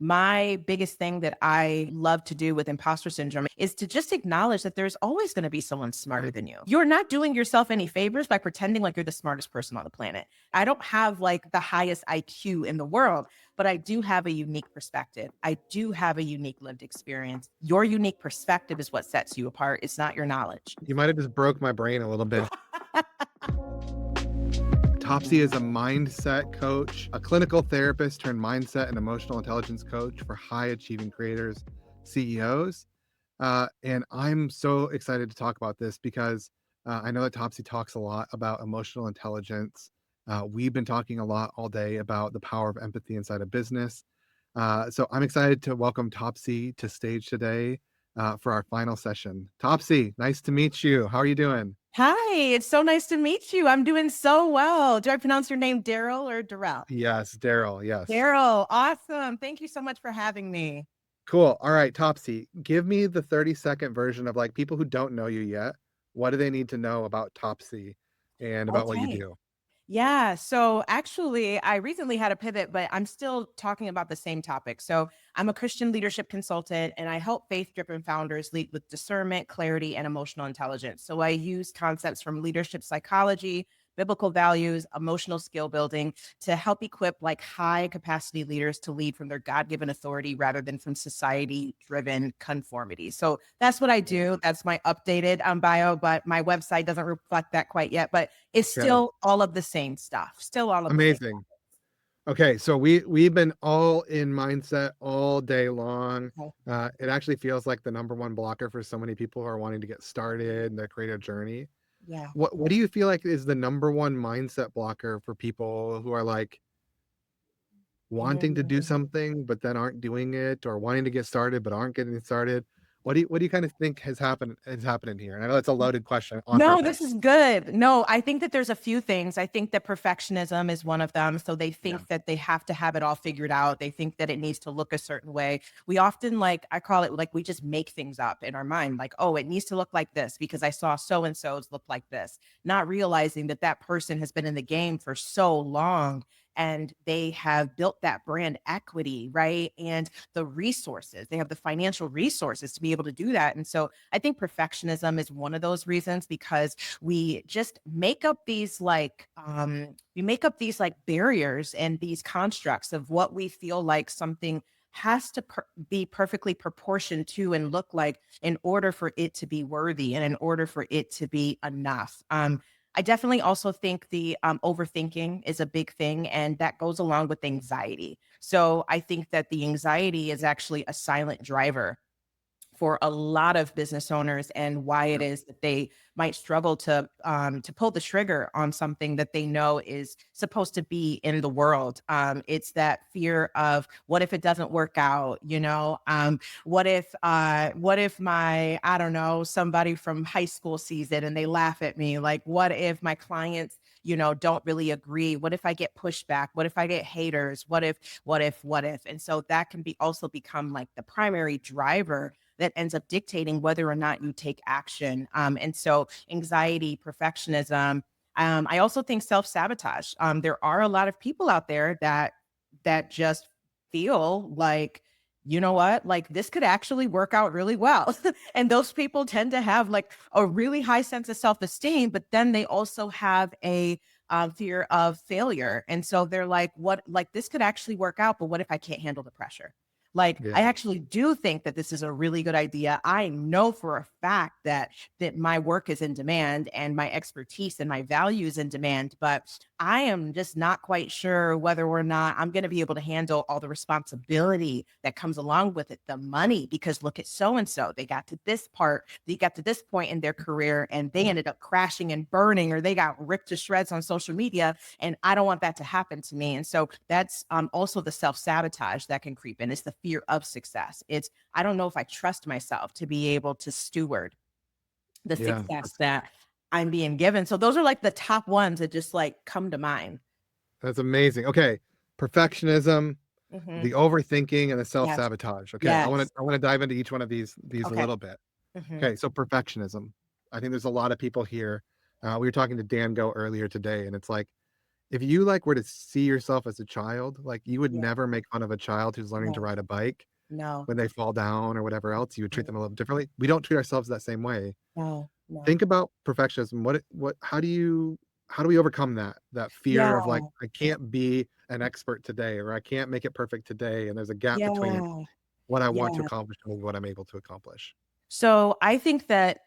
my biggest thing that I love to do with imposter syndrome is to just acknowledge that there's always going to be someone smarter than you. You're not doing yourself any favors by pretending like you're the smartest person on the planet. I don't have like the highest IQ in the world, but I do have a unique perspective. I do have a unique lived experience. Your unique perspective is what sets you apart. It's not your knowledge. You might have just broke my brain a little bit. Topsy is a mindset coach, a clinical therapist turned mindset and emotional intelligence coach for high achieving creators, CEOs. And I'm so excited to talk about this because I know that Topsy talks a lot about emotional intelligence. We've been talking a lot all day about the power of empathy inside a business. So I'm excited to welcome Topsy to stage today for our final session. Topsy, nice to meet you. How are you doing? Hi, it's so nice to meet you. I'm doing so well. Do I pronounce your name Daryl or Darrell? Yes, Daryl. Yes. Daryl, awesome. Thank you so much for having me. Cool. All right, Topsy, give me the 30-second version of like people who don't know you yet. What do they need to know about Topsy and about what you Okay. do? Yeah. So actually, I recently had a pivot, but I'm still talking about the same topic. So I'm a Christian leadership consultant and I help faith driven founders lead with discernment, clarity, and emotional intelligence. So I use concepts from leadership psychology, biblical values, emotional skill building to help equip like high capacity leaders to lead from their God given authority rather than from society driven conformity. So that's what I do. That's my updated bio, but my website doesn't reflect that quite yet. But it's Okay. still all of the same stuff, still all of the same. Amazing. Okay, so we've been all in mindset all day long. Okay. It actually feels like the number one blocker for so many people who are wanting to get started and their creative journey. Yeah. What do you feel like is the number one mindset blocker for people who are like wanting to do Mhm. something but then aren't doing it, or wanting to get started but aren't getting started? What do you kind of think is happening here? And I know it's a loaded question on No, this purpose. is good. No, I think that there's a few things. I think that perfectionism is one of them. So they Yeah. think that they have to have it all figured out. They think that it needs to look a certain way. We often like, I call it like we just make things up in our mind, like, oh, it needs to look like this because I saw so and so's look like this, not realizing that that person has been in the game for so long and they have built that brand equity, right? And the resources, they have the financial resources to be able to do that. And so I think perfectionism is one of those reasons because we just make up these like barriers and these constructs of what we feel like something has to be perfectly proportioned to and look like in order for it to be worthy and in order for it to be enough. I definitely also think the overthinking is a big thing, and that goes along with anxiety. So I think that the anxiety is actually a silent driver for a lot of business owners and why it is that they might struggle to pull the trigger on something that they know is supposed to be in the world. It's that fear of what if it doesn't work out, you know? What if my, I don't know, somebody from high school sees it and they laugh at me? Like, what if my clients, don't really agree? What if I get pushback? What if I get haters? What if? And so that can be also become like the primary driver that ends up dictating whether or not you take action. And so anxiety, perfectionism. I also think self-sabotage. There are a lot of people out there that just feel like, you know what, like this could actually work out really well. And those people tend to have like a really high sense of self-esteem, but then they also have a fear of failure. And so they're like, what, like this could actually work out, but what if I can't handle the pressure? Like, Yeah. I actually do think that this is a really good idea. I know for a fact that my work is in demand and my expertise and my value is in demand, but I am just not quite sure whether or not I'm going to be able to handle all the responsibility that comes along with it, the money, because look at so and so. They got to this part, they got to this point in their career and they ended up crashing and burning, or they got ripped to shreds on social media. And I don't want that to happen to me. And so that's also the self sabotage that can creep in. It's the fear of success. It's, I don't know if I trust myself to be able to steward the Yeah. success that I'm being given. So those are like the top ones that just like come to mind. That's amazing. Okay. Perfectionism, Hmm. the overthinking, and the Yes. self-sabotage. Okay. I want Yes. to I want to dive into each one of these a Okay. little bit. Hmm. Okay. So perfectionism. I think there's a lot of people here. We were talking to Dan Go earlier today, and it's like if you, like, were to see yourself as a child, like, you would Yeah. never make fun of a child who's learning to No, ride a bike no, when they fall down or whatever else, you would treat no, them a little differently. We don't treat ourselves that same way. no, no. Think about perfectionism. What how do we overcome that fear of, like, Yeah, I can't be an expert today, or I can't make it perfect today, and there's a gap between yeah, what I want to yeah. accomplish and what I'm able to accomplish? So I think that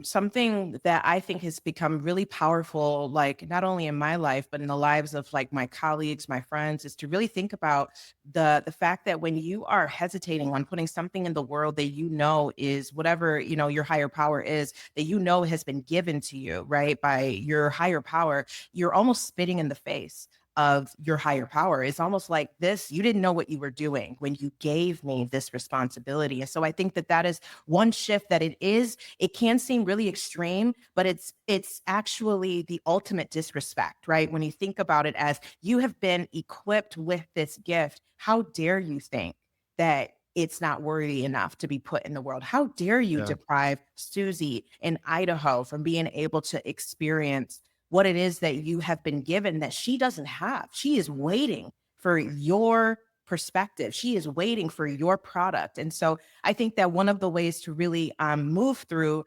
something that I think has become really powerful, like not only in my life but in the lives of like my colleagues, my friends, is to really think about the fact that when you are hesitating on putting something in the world that you know is whatever your higher power is, that has been given to you, right, by your higher power, you're almost spitting in the face of your higher power. It's almost like this, you didn't know what you were doing when you gave me this responsibility. And so I think that that is one shift that it can seem really extreme, but it's actually the ultimate disrespect, right? When you think about it as you have been equipped with this gift, how dare you think that it's not worthy enough to be put in the world? How dare you Yeah, deprive Susie in Idaho from being able to experience what it is that you have been given that she doesn't have? She is waiting for your perspective. She is waiting for your product. And so I think that one of the ways to really move through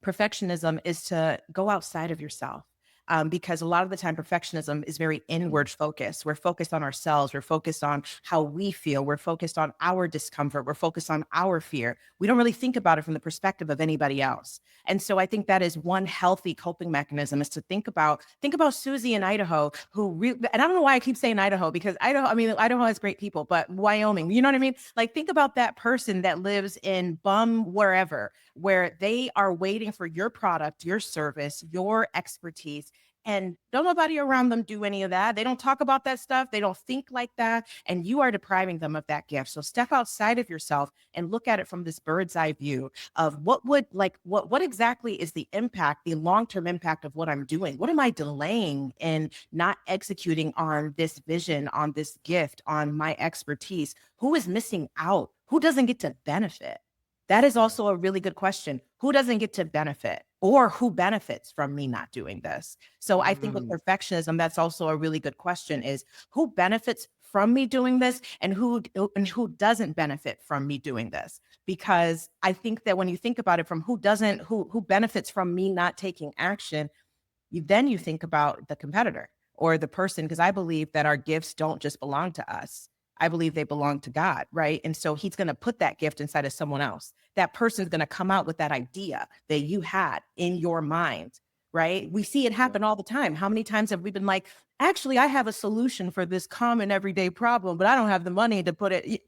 perfectionism is to go outside of yourself. Because a lot of the time, perfectionism is very inward focused. We're focused on ourselves. We're focused on how we feel. We're focused on our discomfort. We're focused on our fear. We don't really think about it from the perspective of anybody else. And so I think that is one healthy coping mechanism, is to think about Susie in Idaho, and I don't know why I keep saying Idaho, because Idaho, I mean, Idaho has great people, but Wyoming, you know what I mean? Like, think about that person that lives in bum wherever, where they are waiting for your product, your service, your expertise. And don't nobody around them do any of that. They don't talk about that stuff. They don't think like that. And you are depriving them of that gift. So step outside of yourself and look at it from this bird's eye view of what exactly is the impact, the long-term impact of what I'm doing. What am I delaying in not executing on this vision, on this gift, on my expertise? Who is missing out? Who doesn't get to benefit? That is yeah. also a really good question. Who doesn't get to benefit, or who benefits from me not doing this? So I think with Mm, perfectionism, that's also a really good question, is who benefits from me doing this, and who doesn't benefit from me doing this? Because I think that when you think about it from who benefits from me not taking action, you think about the competitor or the person, because I believe that our gifts don't just belong to us. I believe they belong to God, right? And so he's going to put that gift inside of someone else. That person's going to come out with that idea that you had in your mind, right? We see it yeah, happen all the time. How many times have we been like, actually, I have a solution for this common everyday problem, but I don't have the money to put it.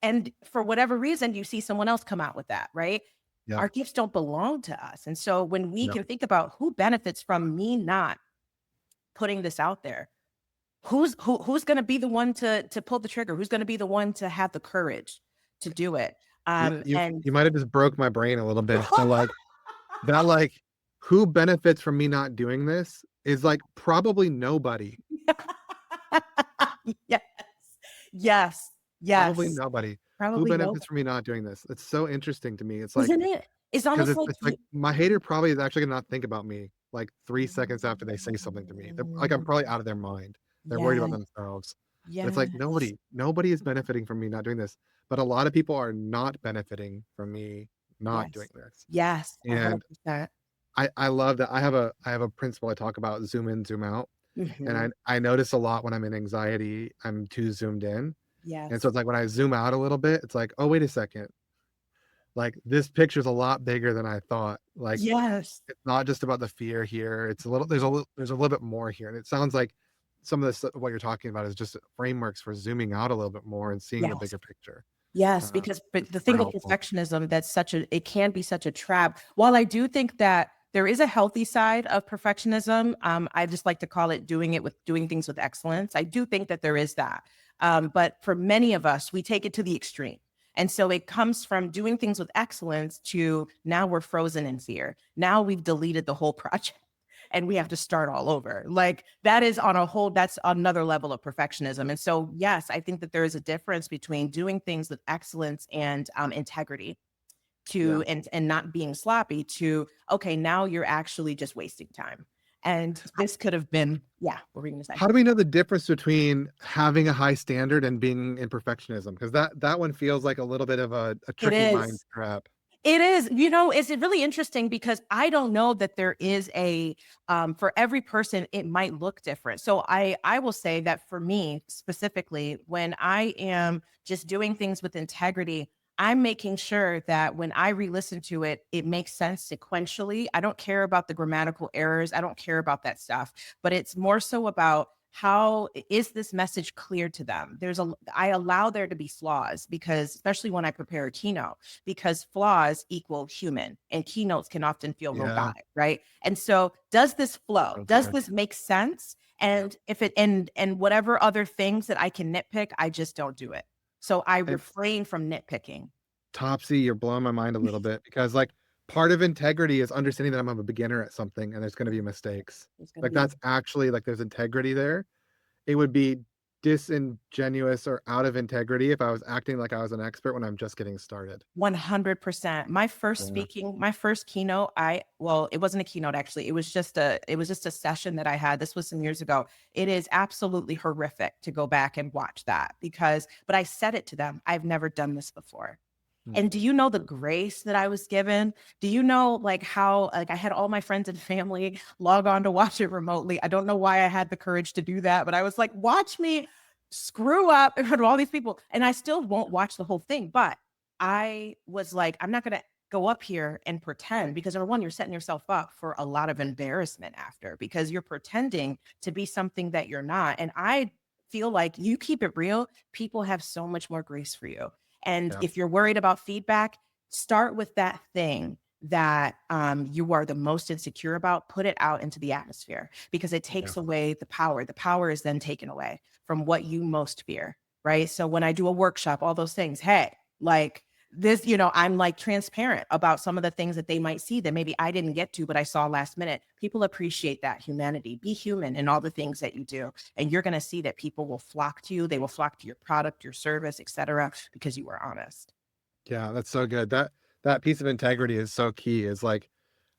And for whatever reason, you see someone else come out with that, right? yep, Our gifts don't belong to us. And so when we yep, can think about who benefits from me not putting this out there, who's going to be the one to pull the trigger? Who's going to be the one to have the courage to do it? And you might have just broke my brain a little bit. So, like, that, like, who benefits from me not doing this is, like, probably nobody. yes, yes, Probably yes, nobody. Who probably no, benefits from me not doing this? It's so interesting to me. It's like, isn't it? It's 'cause almost it's like it's like my hater probably is actually gonna not think about me, like, 3 seconds after they say something to me. They're like, I'm probably out of their mind. They're worried about yeah, themselves. But it's like, yes, nobody is benefiting from me not doing this, but a lot of people are not benefiting from me not doing yes, this. yes, And 100%. I love that I have a principle I talk about, zoom in, zoom out, and Mhm. I notice a lot when I'm in anxiety, I'm too zoomed in, and so Yes, it's like when I zoom out a little bit, it's like, "Oh, wait a second, like, this picture's a lot bigger than I thought." Like, yes, it's not just about the fear here, it's a little there's a little bit more here, and it sounds like some of this what you're talking about is just frameworks for zooming out a little bit more and seeing the yes. bigger picture. Yes, Uh, because but it's the super thing with helpful. perfectionism, it can be such a trap. While I do think that there is a healthy side of perfectionism, I just like to call it doing things with excellence. I do think that there is that. But for many of us, we take it to the extreme. And so it comes from doing things with excellence to now we're frozen in fear. Now we've deleted the whole project and we have to start all over. Like that's another level of perfectionism. And so, yes, I think that there is a difference between doing things with excellence and integrity Yeah, and not being sloppy to, okay, now you're actually just wasting time. And this could have been, yeah, what were you going to say? How do we know the difference between having a high standard and being in perfectionism? Because that one feels like a little bit of a It tricky mind is. trap. It is, it's really interesting because I don't know that there is for every person, it might look different. So I will say that for me specifically, when I am just doing things with integrity, I'm making sure that when I re-listen to it, it makes sense sequentially. I don't care about the grammatical errors. I don't care about that stuff, but it's more so about how is this message clear to them. I allow there to be flaws because especially when I prepare a keynote, because flaws equal human and keynotes can often feel Yeah. robotic, right? And so does this flow? Does Okay. this make sense? And if it and whatever other things that I can nitpick, I just don't do it. So I And refrain from nitpicking. Topsy, you're blowing my mind a little bit because like part of integrity is understanding that I'm a beginner at something and there's going to be mistakes. It's going to Like be that's actually like there's integrity there. It would be disingenuous or out of integrity if I was acting like I was an expert when I'm just getting started. 100%. Yeah. My first keynote, well, it wasn't a keynote actually. It was just a session that I had. This was some years ago. It is absolutely horrific to go back and watch that but I said it to them. I've never done this before. Hmm. And do you know the grace that I was given? Do you know like how like I had all my friends and family log on to watch it remotely? I don't know why I had the courage to do that, but I was like, watch me screw up in front of all these people. And I still won't watch the whole thing, but I was like, I'm not gonna go up here and pretend because number one, you're setting yourself up for a lot of embarrassment after because you're pretending to be something that you're not. And I feel like you keep it real, people have so much more grace for you. And Yeah. if you're worried about feedback, start with that thing that you are the most insecure about, put it out into the atmosphere because it Yeah. takes away the power. The power is then taken away from what you most fear, right? So when I do a workshop, all those things, hey, like this, I'm like transparent about some of the things that they might see that maybe I didn't get to, but I saw last minute. People appreciate that humanity. Be human in all the things that you do. And you're going to see that people will flock to you. They will flock to your product, your service, etc., because you are honest. Yeah, that's so good. That piece of integrity is so key. Is like,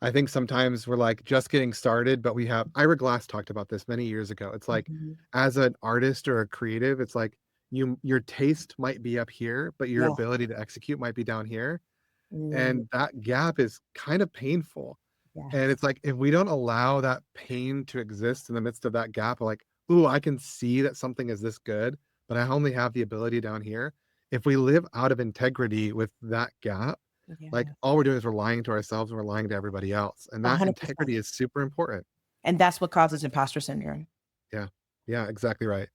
I think sometimes we're like just getting started, but we have Ira Glass talked about this many years ago. It's like Mhm. as an artist or a creative, it's like your taste might be up here, but your Yeah. ability to execute might be down here. Mm, And that gap is kind of painful. And yes. it's like if we don't allow that pain to exist in the midst of that gap, like, ooh, I can see that something is this good, but I only have the ability down here. If we live out of integrity with that gap, like Yeah. all we're doing is we're lying to ourselves and we're lying to everybody else. And that 100%. integrity is super important. And that's what causes imposter syndrome. Yeah. Yeah, exactly right.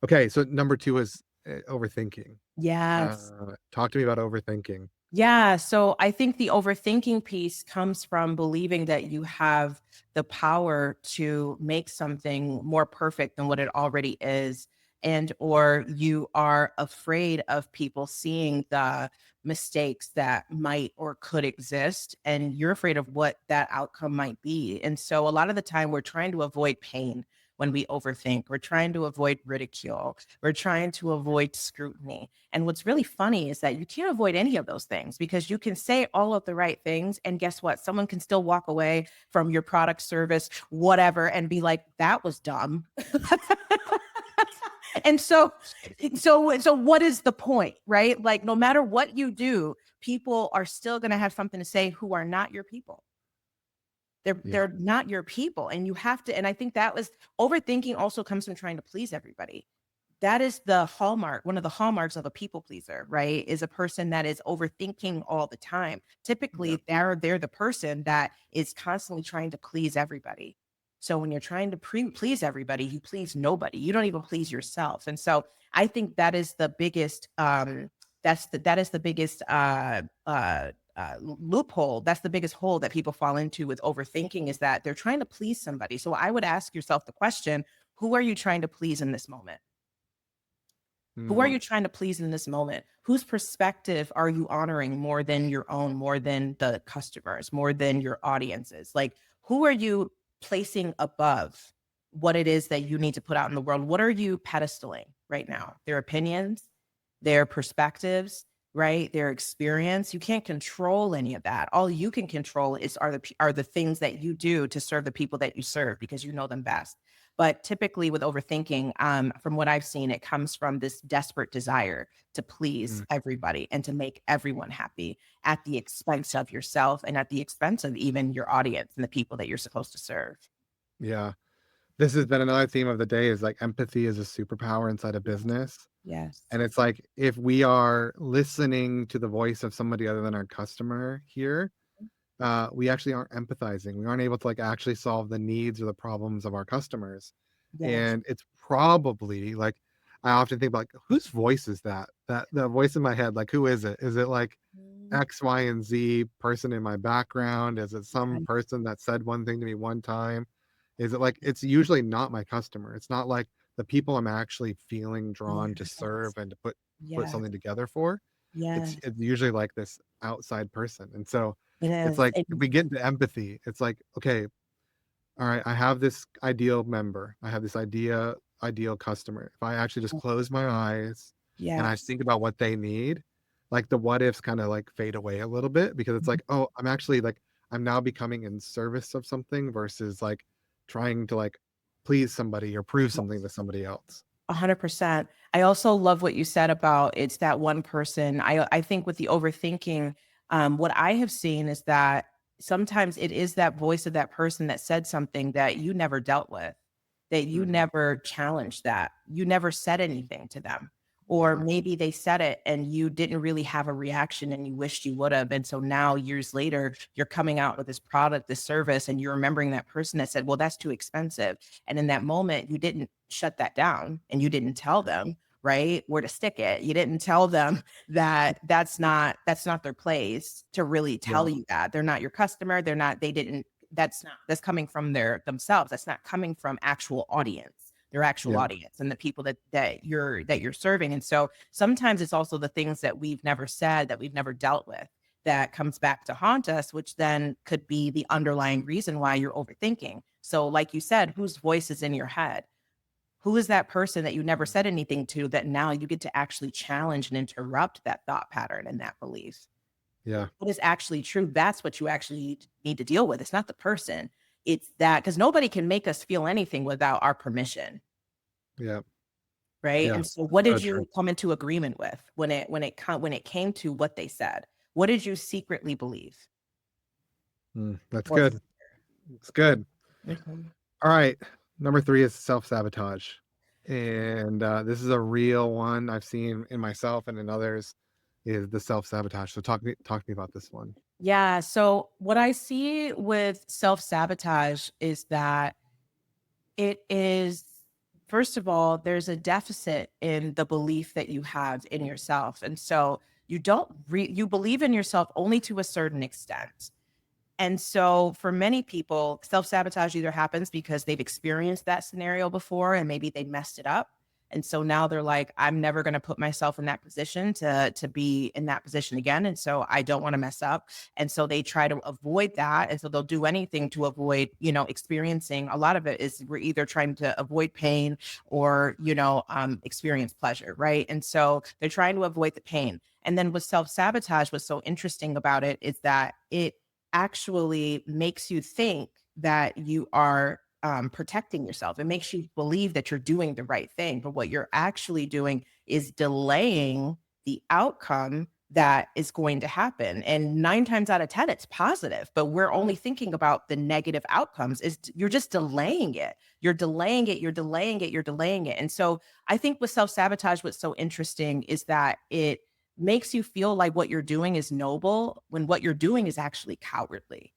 Okay. So number two is overthinking. Yes. Talk to me about overthinking. Yeah. So I think the overthinking piece comes from believing that you have the power to make something more perfect than what it already is. And or you are afraid of people seeing the mistakes that might or could exist. And you're afraid of what that outcome might be. And so a lot of the time we're trying to avoid pain when we overthink. We're trying to avoid ridicule. We're trying to avoid scrutiny. And what's really funny is that you can't avoid any of those things because you can say all of the right things. And guess what? Someone can still walk away from your product, service, whatever, and be like, that was dumb. And so what is the point, right? Like, no matter what you do, people are still going to have something to say who are not your people. Yeah. They're not your people. And you have to, and I think that was overthinking also comes from trying to please everybody. That is the hallmark, one of the hallmarks of a people pleaser, right? Is a person that is overthinking all the time. Yeah. Typically, they're the person that is constantly trying to please everybody. So when you're trying to please everybody, you please nobody. You don't even please yourself. And so I think that is the biggest that is the biggest loophole. That's the biggest hole that people fall into with overthinking is that they're trying to please somebody. So I would ask yourself the question, who are you trying to please in this moment? Who are Mm, you trying to please in this moment? Whose perspective are you honoring more than your own, more than the customers, more than your audiences? Like, who are you placing above what it is that you need to put out in the world? What are you pedestaling right now? Their opinions, their perspectives, right? Their experience. You can't control any of that. All you can control is are the things that you do to serve the people that you serve because you know them best. But typically with overthinking, from what I've seen, it comes from this desperate desire to please Mm, everybody and to make everyone happy at the expense of yourself and at the expense of even your audience and the people that you're supposed to serve. yeah. This has been another theme of the day is like empathy is a superpower inside of Yes. business. Yes. And it's like if we are listening to the voice of somebody other than our customer here, we actually aren't empathizing. We aren't able to like actually solve the needs or the problems of our customers. Yes. And it's probably like I often think about like whose voice is that? That the voice in my head, like who is it? Is it like Mm, X, Y, and Z person in my background? Is it some yes. person that said one thing to me one time? Is it like it's usually not my customer. It's not like the people I'm actually feeling drawn to Yes. serve and to put Yes. something together for. Yes. It's usually like this outside person. And so It it's is. like if we get into empathy, it's like, okay, all right, I have this ideal member. I have this ideal customer. If I actually just close my eyes and I Yes. think about what they need, like the what ifs kind of like fade away a little bit because it's Mhm. like, oh, I'm actually like I'm now becoming in service of something versus like trying to like please somebody or prove something to somebody else. 100%. I also love what you said about it's that one person. I think with the overthinking, what I have seen is that sometimes it is that voice of that person that said something that you never dealt with, that you Mhm. never challenged that. You never said anything to them. Or Yeah. maybe they said it and you didn't really have a reaction and you wished you would have. And so now, years later, you're coming out with this product, this service, and you're remembering that person that said, well, that's too expensive. And in that moment, you didn't shut that down and you didn't tell them, right, where to stick it. You didn't tell them that that's not their place to really Yeah. tell you that. They're not your customer. They're not, they didn't, that's coming from their themselves. That's not coming from actual audience, their actual Yeah. audience and the people that you're serving. And so sometimes it's also the things that we've never said, that we've never dealt with, that comes back to haunt us, which then could be the underlying reason why you're overthinking. So, like you said, whose voice is in your head? Who is that person that you never said anything to that now you get to actually challenge and interrupt that thought pattern and that belief? Yeah. What is actually true? That's what you actually need to deal with. It's not the person. It's that because nobody can make us feel anything without our permission, Yeah. right? Yeah. And so, what So did true. you come into agreement with when it came to what they said? What did you secretly believe? That's Or good. It's good. Mhm. All right. Number 3 is self-sabotage. And, this is a real one I've seen in myself and in others is the self-sabotage. So talk to me about this one. Yeah. So, what I see with self sabotage is that it is, first of all, there's a deficit in the belief that you have in yourself. And so, you believe in yourself only to a certain extent. And so for many people, self-sabotage either happens because they've experienced that scenario before and maybe they messed it up. And so now they're like, I'm never going to put myself in that position to be in that position again. And so I don't want to mess up. And so they try to avoid that. And so they'll do anything to avoid, experiencing. A lot of it is we're either trying to avoid pain or, experience pleasure. Right. And so they're trying to avoid the pain. And then with self-sabotage, what's so interesting about it is that it actually makes you think that you are protecting yourself. It makes you believe that you're doing the right thing. But what you're actually doing is delaying the outcome that is going to happen. And 9 times out of 10, it's positive, but we're only thinking about the negative outcomes. You're just delaying it. You're delaying it. You're delaying it. You're delaying it. And so I think with self sabotage, what's so interesting is that it makes you feel like what you're doing is noble when what you're doing is actually cowardly.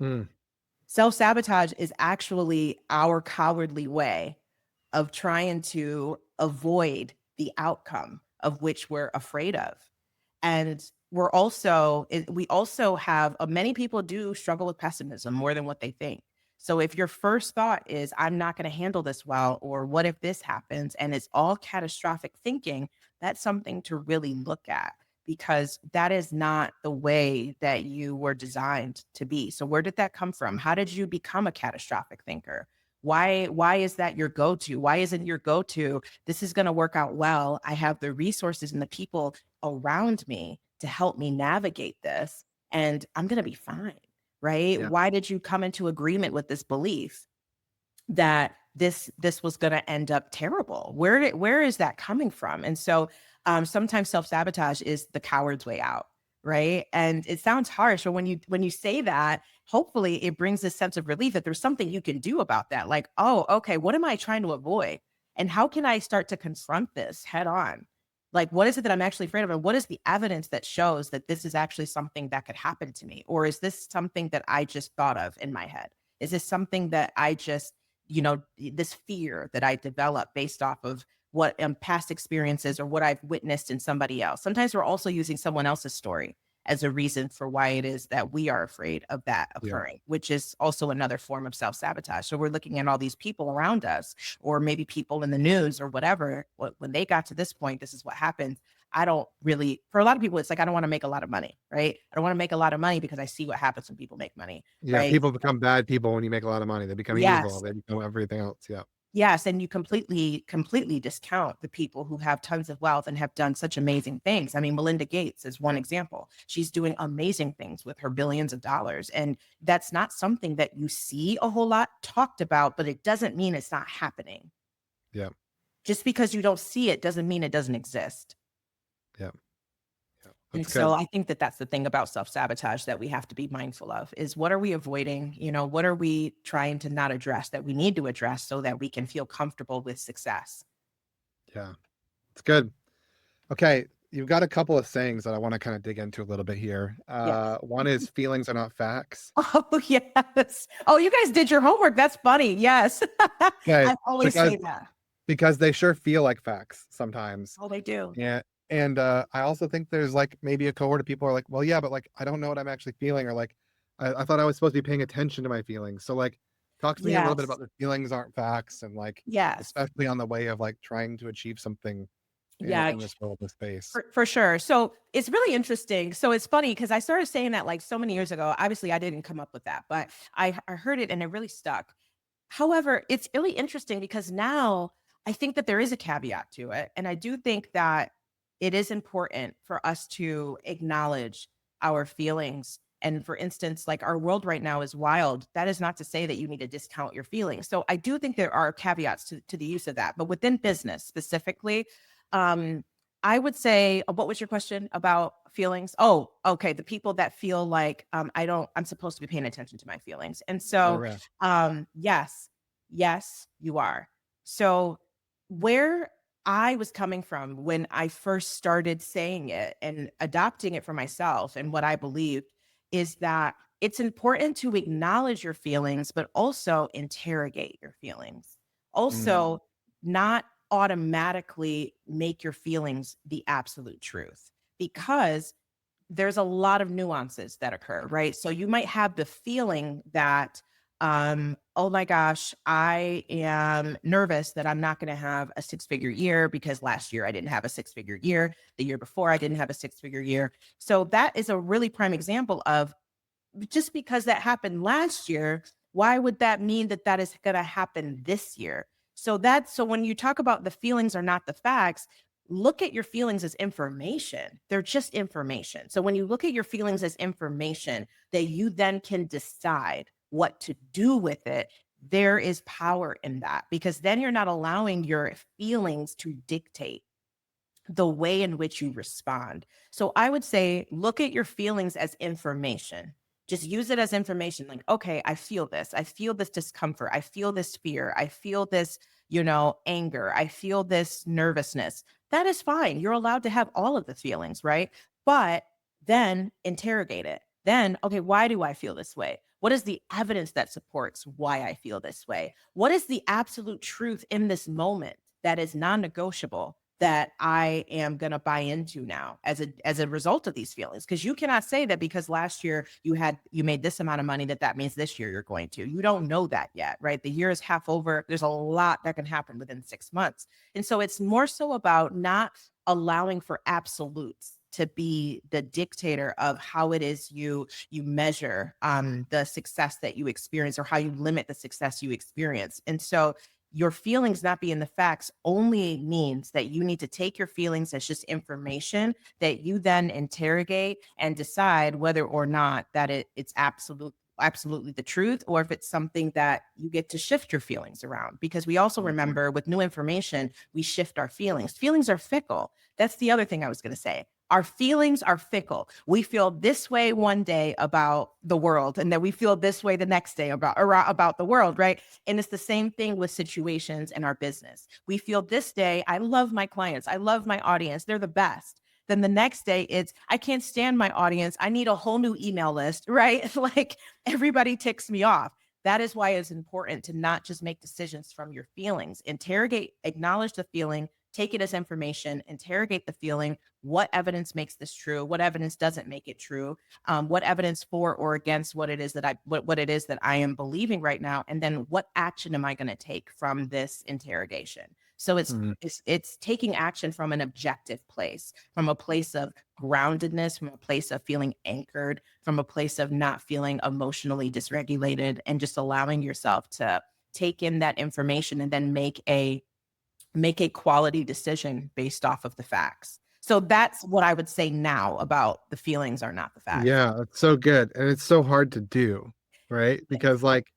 Mm, Self-sabotage is actually our cowardly way of trying to avoid the outcome of which we're afraid of. And we also have many people do struggle with pessimism more than what they think. So if your first thought is, I'm not going to handle this well, or what if this happens, and it's all catastrophic thinking, that's something to really look at because that is not the way that you were designed to be. So where did that come from? How did you become a catastrophic thinker? Why is that your go-to? Why isn't your go-to? This is going to work out well. I have the resources and the people around me to help me navigate this, and I'm going to be fine, right? Yeah. Why did you come into agreement with this belief that this was going to end up terrible? Where is that coming from? And so sometimes self-sabotage is the coward's way out, right? And it sounds harsh, but when you say that, hopefully it brings this sense of relief that there's something you can do about that. Like, oh, okay, what am I trying to avoid? And how can I start to confront this head on? Like, what is it that I'm actually afraid of? And what is the evidence that shows that this is actually something that could happen to me? Or is this something that I just thought of in my head? Is this something that I just, this fear that I develop based off of what past experiences or what I've witnessed in somebody else? Sometimes we're also using someone else's story as a reason for why it is that we are afraid of that Yeah. occurring, which is also another form of self sabotage. So we're looking at all these people around us, or maybe people in the news or whatever. When they got to this point, this is what happened. I don't really, for a lot of people, it's like, I don't want to make a lot of money, right? I don't want to make a lot of money because I see what happens when people make money, Yeah. right? People become bad people when you make a lot of money. They become evil. Yes. They become everything else. Yeah. Yes, and you completely discount the people who have tons of wealth and have done such amazing things. I mean, Melinda Gates is one example. She's doing amazing things with her billions of dollars, and that's not something that you see a whole lot talked about, but it doesn't mean it's not happening. Yeah. Just because you don't see it doesn't mean it doesn't exist. Yeah. Yeah. And That's so good. I think that that's the thing about self-sabotage that we have to be mindful of is what are we avoiding? What are we trying to not address that we need to address so that we can feel comfortable with success? Yeah. It's good. Okay. You've got a couple of sayings that I want to kind of dig into a little bit here. Yes. One is feelings are not facts. Oh, yes. Oh, you guys did your homework. That's funny. Yes. Okay. I always Because say that. because they sure feel like facts sometimes. Oh, they do. Yeah. And I also think there's like maybe a cohort of people are like, well, yeah, but like I don't know what I'm actually feeling, or like I thought I was supposed to be paying attention to my feelings. So like talk to me a little bit Yes. about the feelings aren't facts, and like Yes. especially on the way of like trying to achieve something Yeah. in this world of space. For sure. So it's really interesting. So it's funny because I started saying that like so many years ago. Obviously, I didn't come up with that, but I heard it and it really stuck. However, it's really interesting because now I think that there is a caveat to it. And I do think that it is important for us to acknowledge our feelings. And for instance, like our world right now is wild. That is not to say that you need to discount your feelings. So I do think there are caveats to the use of that. But within business specifically, um, I would say, what was your question about feelings? Oh, okay. The people that feel like I'm supposed to be paying attention to my feelings. And so Yeah. yes, yes, you are. So, where I was coming from when I first started saying it and adopting it for myself, and what I believed is that it's important to acknowledge your feelings, but also interrogate your feelings. Mm, Also, not automatically make your feelings the absolute truth because there's a lot of nuances that occur, right? So you might have the feeling that, oh my gosh, I am nervous that I'm not going to have a six-figure year because last year I didn't have a six-figure year. The year before I didn't have a six-figure year. So that is a really prime example of just because that happened last year, why would that mean that that is going to happen this year? So when you talk about the feelings are not the facts, look at your feelings as information. They're just information. So when you look at your feelings as information that you then can decide what to do with it, there is power in that because then you're not allowing your feelings to dictate the way in which you respond. So I would say look at your feelings as information. Just use it as information. Like, okay, I feel this. I feel this discomfort. I feel this fear. I feel this, anger. I feel this nervousness. That is fine. You're allowed to have all of the feelings, right? But then interrogate it. Then, okay, why do I feel this way? What is the evidence that supports why I feel this way? What is the absolute truth in this moment that is non-negotiable that I am going to buy into now as a result of these feelings? Because you cannot say that because last year you made this amount of money that means this year you're going to. You don't know that yet, right? The year is half over. There's a lot that can happen within 6 months. And so it's more so about not allowing for absolutes to be the dictator of how it is you measure the success that you experience or how you limit the success you experience. And so your feelings not being the facts only means that you need to take your feelings as just information that you then interrogate and decide whether or not that it's absolutely the truth, or if it's something that you get to shift your feelings around. Because we also Mhm. remember, with new information, we shift our feelings. Feelings are fickle. That's the other thing I was going to say. Our feelings are fickle. We feel this way one day about the world, and then we feel this way the next day about the world, right? And it's the same thing with situations in our business. We feel this day, I love my clients, I love my audience, they're the best. Then the next day, it's, I can't stand my audience, I need a whole new email list, right? Like, everybody ticks me off. That is why it's important to not just make decisions from your feelings. Interrogate, acknowledge the feeling, take it as information, interrogate the feeling. What evidence makes this true? What evidence doesn't make it true? What evidence for or against what it is that what it is that I am believing right now? And then what action am I going to take from this interrogation? So Mhm. it's taking action from an objective place, from a place of groundedness, from a place of feeling anchored, from a place of not feeling emotionally dysregulated, and just allowing yourself to take in that information and then make a quality decision based off of the facts. So that's what I would say now about the feelings are not the facts. Yeah, it's so good, and it's so hard to do, right? Because, Yes. like,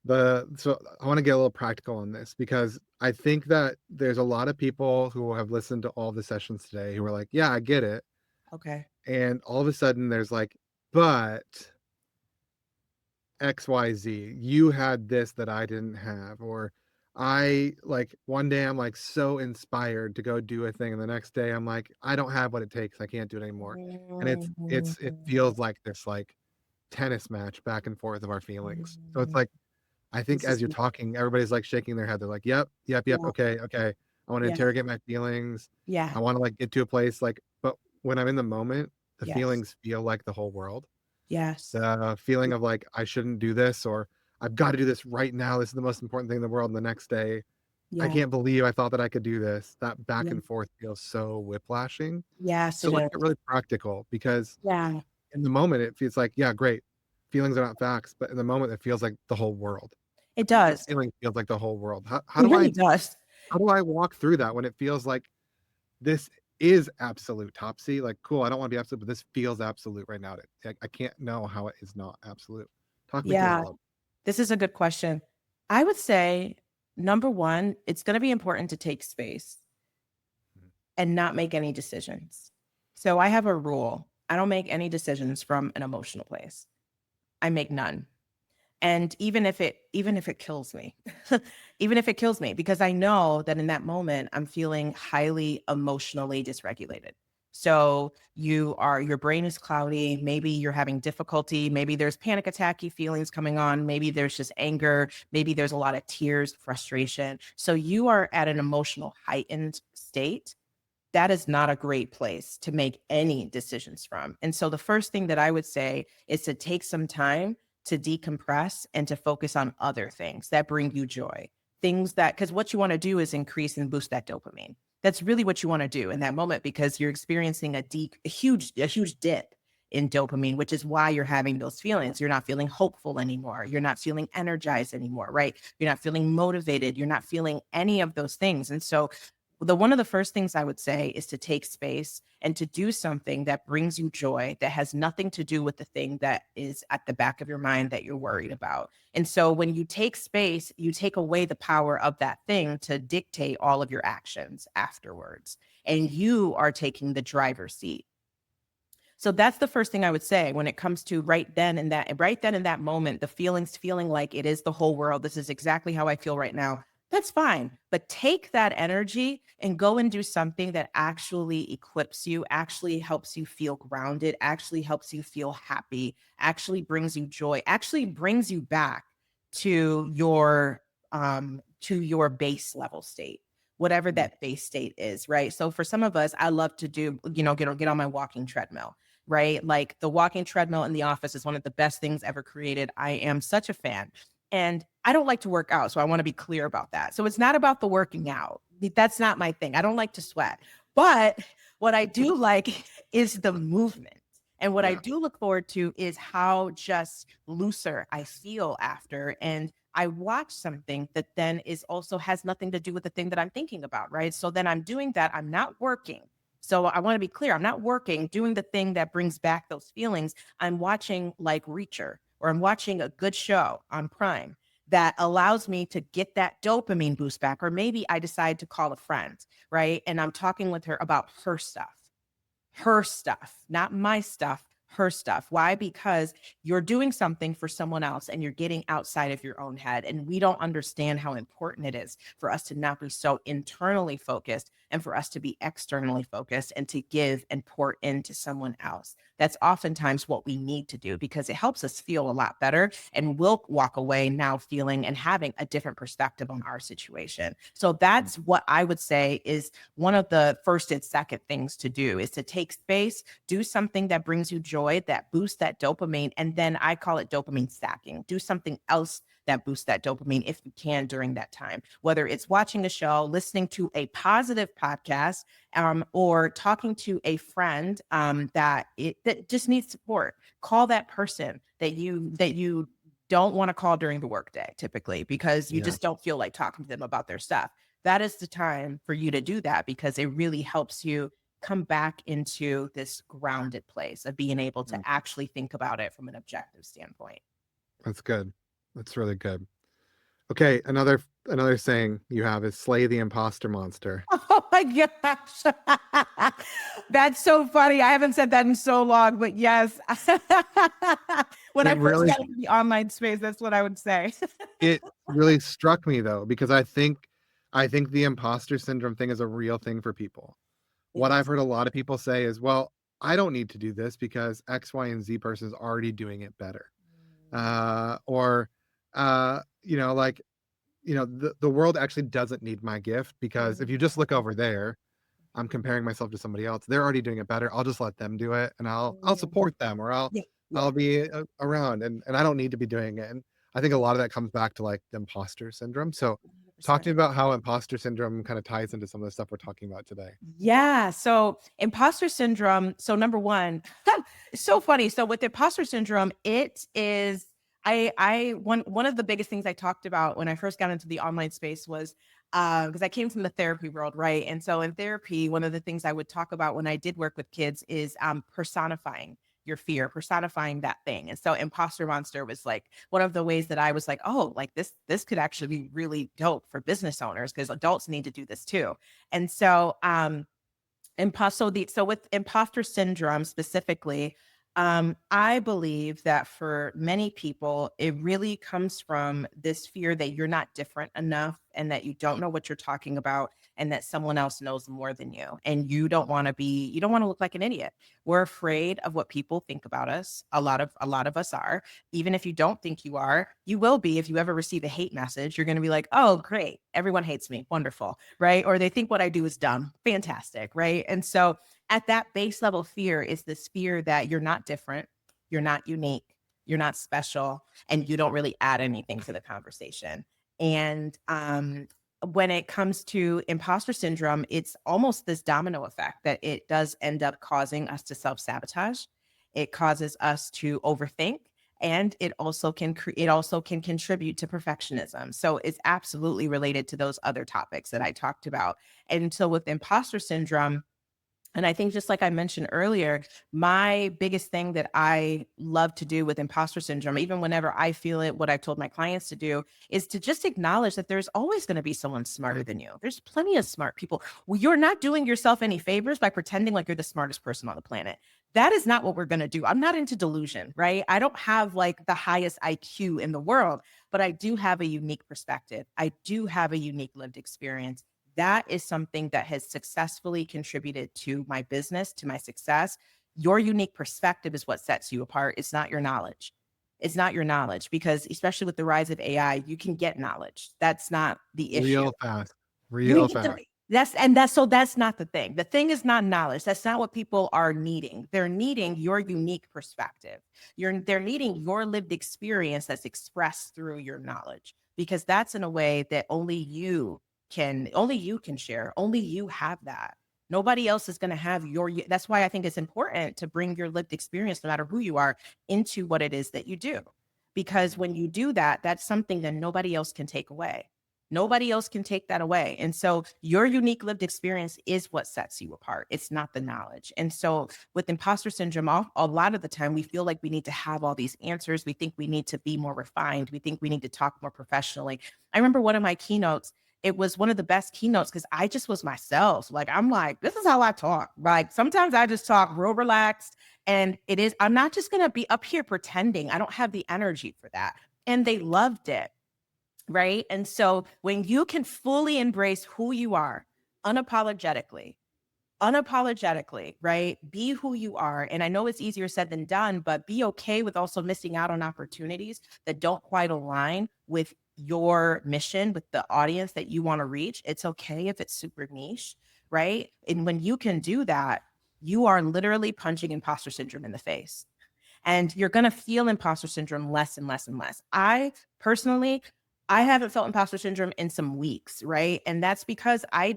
so I wanna get a little practical on this because I think that there's a lot of people who have listened to all the sessions today who are like, "Yeah, I get it," Okay. and all of a sudden there's like, "But XYZ, you had this that I didn't have," or one day I'm, like, so inspired to go do a thing, and the next day I'm like, "I don't have what it takes, I can't do it anymore." And it Mhm. feels like this, like, tennis match back and forth of our feelings. So it's Mhm. like, I think This as is you're talking, everybody's, like, shaking their head. They're like, "Yep, yep, yep, yeah, okay, okay. I wanna yeah, interrogate my feelings. yeah, I wanna, like, get to a place, like" but when I'm in the moment, the yes, feelings feel like the whole world. yes, The feeling of, like, "I shouldn't do this," or "I've gotta do this right now. This is the most important thing in the world," and the next day, "I yeah, can't believe I thought that I could do this." That back yeah, and forth feels so whiplashing. yes, So it let's is. get really practical because Yeah, in the moment, it feels like, yeah, great. Feelings are not facts, but in the moment, it feels like the whole world. it The does. feeling feels like the whole world. It really does. How do I walk through that when it feels like this is absolute Topsy? Like, cool, I don't wanna be absolute, but this feels absolute right now. I can't know how it is not absolute. Talk me through that Yeah, a little. this is a good question. I would say, number one, it's going to be important to take space Mhm. and not make any decisions. So I have a rule. I don't make any decisions from an emotional place. I make none. And even if it kills me, even if it kills me, because I know that in that moment I'm feeling highly emotionally dysregulated. So your brain is cloudy, maybe you're having difficulty, maybe there's panic attacky feelings coming on, maybe there's just anger, maybe there's a lot of tears, frustration. So you are at an emotional heightened state. That is not a great place to make any decisions from. And so the first thing that I would say is to take some time to decompress and to focus on other things that bring you joy. Things that, because what you want to do is increase and boost that dopamine. That's really what you want to do in that moment, because you're experiencing a huge dip in dopamine, which is why you're having those feelings. You're not feeling hopeful anymore. You're not feeling energized anymore, right? You're not feeling motivated. You're not feeling any of those things. And so one of the first things I would say is to take space and to do something that brings you joy, that has nothing to do with the thing that is at the back of your mind that you're worried about. And so when you take space, you take away the power of that thing to dictate all of your actions afterwards. And you are taking the driver's seat. So that's the first thing I would say when it comes to right then in that moment, the feelings feeling like it is the whole world. This is exactly how I feel right now. That's fine. But take that energy and go and do something that actually equips you, actually helps you feel grounded, actually helps you feel happy, actually brings you joy, actually brings you back to your base level state, whatever Mm, that base state is, right? So for some of us, I love to do, get on my walking treadmill, right? Like, the walking treadmill in the office is one of the best things ever created. I am such a fan. And I don't like to work out. So I want to be clear about that. So it's not about the working out. That's not my thing. I don't like to sweat. But what I do like is the movement. And what I yeah. do look forward to is how just looser I feel after. And I watch something that then is also has nothing to do with the thing that I'm thinking about, right? So then I'm doing that. I'm not working. So I want to be clear, I'm not working, doing the thing that brings back those feelings. I'm watching like Reacher, or I'm watching a good show on Prime that allows me to get that dopamine boost back. Or maybe I decide to call a friend, right? And I'm talking with her about her stuff, not my stuff, her stuff. Why? Because you're doing something for someone else and you're getting outside of your own head. And we don't understand how important it is for us to not be so internally focused and for us to be externally focused and to give and pour into someone else. That's oftentimes what we need to do because it helps us feel a lot better. And we'll walk away now feeling and having a different perspective on our situation. So that's what I would say is one of the first and second things to do is to take space, do something that brings you joy, that boosts that dopamine. And then I call it dopamine stacking. Do something else that boosts that dopamine if you can during that time, whether it's watching a show, listening to a positive podcast, or talking to a friend that just needs support. Call that person that you don't want to call during the workday typically because you Yeah. just don't feel like talking to them about their stuff. That is the time for you to do that because it really helps you come back into this grounded place of being able to Mm, actually think about it from an objective standpoint. that's good. That's really good. Okay, another saying you have is slay the imposter monster. Oh my gosh. That's so funny. I haven't said that in so long, but yes. When I It first really got into the online space, that's what I would say. it really struck me though, because I think the imposter syndrome thing is a real thing for people. It What I've is. heard a lot of people say is, well, I don't need to do this because X, Y, and Z person is already doing it better. Or like, the world actually doesn't need my gift because if you just look over there, I'm comparing myself to somebody else. They're already doing it better. I'll just let them do it and I'll support them, or I'll Yeah, yeah, I'll be around, and I don't need to be doing it. And I think a lot of that comes back to like the imposter syndrome. So talk to 100%. me about how imposter syndrome kind of ties into some of the stuff we're talking about today. Yeah. So imposter syndrome. So number one, it's so funny. So with imposter syndrome, it is one of the biggest things I talked about when I first got into the online space was because I came from the therapy world, right? And so in therapy, one of the things I would talk about when I did work with kids is personifying your fear, personifying that thing. And so imposter monster was like one of the ways that I was like, oh, like this could actually be really dope for business owners because adults need to do this too. And so, so with imposter syndrome specifically, I believe that for many people, it really comes from this fear that you're not different enough and that you don't know what you're talking about and that someone else knows more than you. And you don't want to look like an idiot. We're afraid of what people think about us. A lot of us are. Even if you don't think you are, you will be if you ever receive a hate message. You're going to be like, oh, great. Everyone hates me. Wonderful. Right. Or they think what I do is dumb. Fantastic. Right. And so at that base level fear is this fear that you're not different, you're not unique, you're not special, and you don't really add anything to the conversation. And when it comes to imposter syndrome, it's almost this domino effect that it does end up causing us to self sabotage. It causes us to overthink, and it also can contribute to perfectionism. So it's absolutely related to those other topics that I talked about. And so with imposter syndrome, and I think just like I mentioned earlier, my biggest thing that I love to do with imposter syndrome, even whenever I feel it, what I've told my clients to do is to just acknowledge that there's always going to be someone smarter than you. There's plenty of smart people. Well, you're not doing yourself any favors by pretending like you're the smartest person on the planet. That is not what we're going to do. I'm not into delusion, right? I don't have like the highest IQ in the world, but I do have a unique perspective. I do have a unique lived experience. That is something that has successfully contributed to my business, to my success. Your unique perspective is what sets you apart. It's not your knowledge. It's not your knowledge because, especially with the rise of AI, you can get knowledge. That's not the issue. Real fast. You can Real get fast. that's not the thing. The thing is not knowledge. That's not what people are needing. They're needing your unique perspective. They're needing your lived experience that's expressed through your knowledge because that's in a way that only you can share. Only you have that. Nobody else is going to have that's why I think it's important to bring your lived experience, no matter who you are, into what it is that you do. because when you do that, that's something that nobody else can take away. Nobody else can take that away. And so your unique lived experience is what sets you apart. It's not the knowledge. And so with imposter syndrome, a lot of the time we feel like we need to have all these answers. We think we need to be more refined. We think we need to talk more professionally. I remember one of my keynotes, it was one of the best keynotes because I just was myself. Like, I'm like, this is how I talk. Like, sometimes I just talk real relaxed. And I'm not just going to be up here pretending. I don't have the energy for that. And they loved it. Right. And so when you can fully embrace who you are unapologetically, right? Be who you are. And I know it's easier said than done, but be okay with also missing out on opportunities that don't quite align with your mission, with the audience that you want to reach. It's okay if it's super niche, right? And when you can do that, you are literally punching imposter syndrome in the face. And you're going to feel imposter syndrome less and less and less. I personally, I haven't felt imposter syndrome in some weeks, right? And that's because I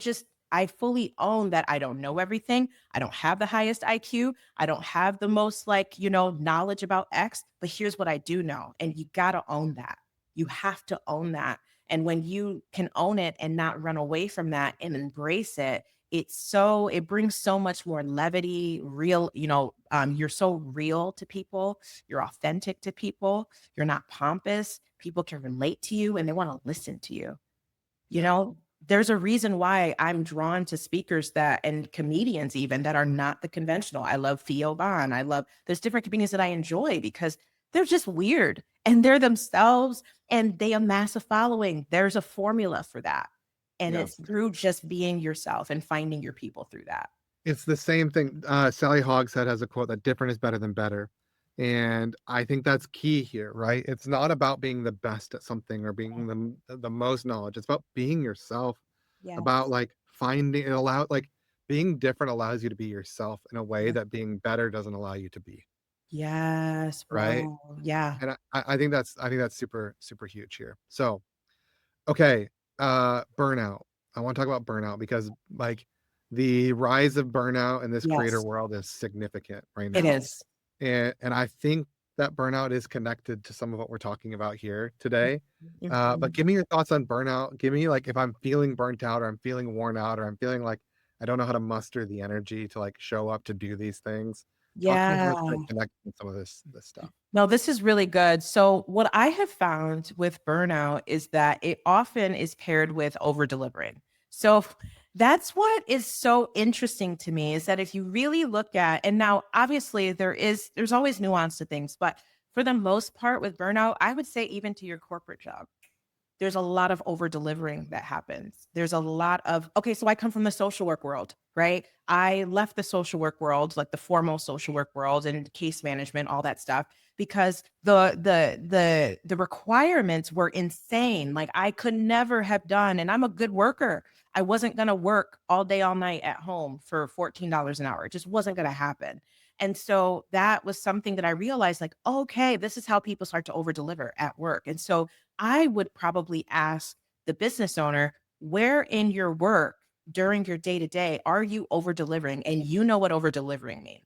fully own that I don't know everything. I don't have the highest IQ. I don't have the most knowledge about X, but here's what I do know. And you got to own that. You have to own that. And when you can own it and not run away from that and embrace it, it brings so much more levity, real, you're so real to people, you're authentic to people, you're not pompous, people can relate to you and they want to listen to you. You know, there's a reason why I'm drawn to speakers and comedians even that are not the conventional. I love Theo Von. There's different comedians that I enjoy because they're just weird and they're themselves and they amass a following. There's a formula for that. And Yeah. it's through just being yourself and finding your people through that. It's the same thing. Sally Hogshead has a quote that different is better than better. And I think that's key here, right? It's not about being the best at something or being the most knowledge. It's about being yourself, about Yes. like finding it allow like being different allows you to be yourself in a way Yeah. that being better doesn't allow you to be, Yes, right? bro. Yeah. And I think that's super, super huge here. So okay, burnout. I wanna talk about burnout because, like, the rise of burnout in this creator Yes, world is significant right it now, is. and I think that burnout is connected to some of what we're talking about here today. But Mhm. give me your thoughts on burnout. Give me, like, if I'm feeling burnt out or I'm feeling worn out or I'm feeling like I don't know how to muster the energy to, like, show up to do these things. Talk to me how Yeah. it's, like, connected with some of this stuff. No, this is really good. So, what I have found with burnout is that it often is paired with over delivering. So, that's what is so interesting to me is that if you really look at, and now obviously there's always nuance to things, but for the most part with burnout, I would say even to your corporate job there's a lot of over delivering that happens. There's a lot of, okay, so I come from the social work world, right? I left the social work world, like the formal social work world and case management, all that stuff, because the requirements were insane. Like I could never have done, and I'm a good worker. I wasn't gonna work all day, all night at home for $14 an hour. It just wasn't gonna happen. And so that was something that I realized, like, okay, this is how people start to over deliver at work. And so I would probably ask the business owner, where in your work during your day to day are you over delivering? And you know what over delivering means.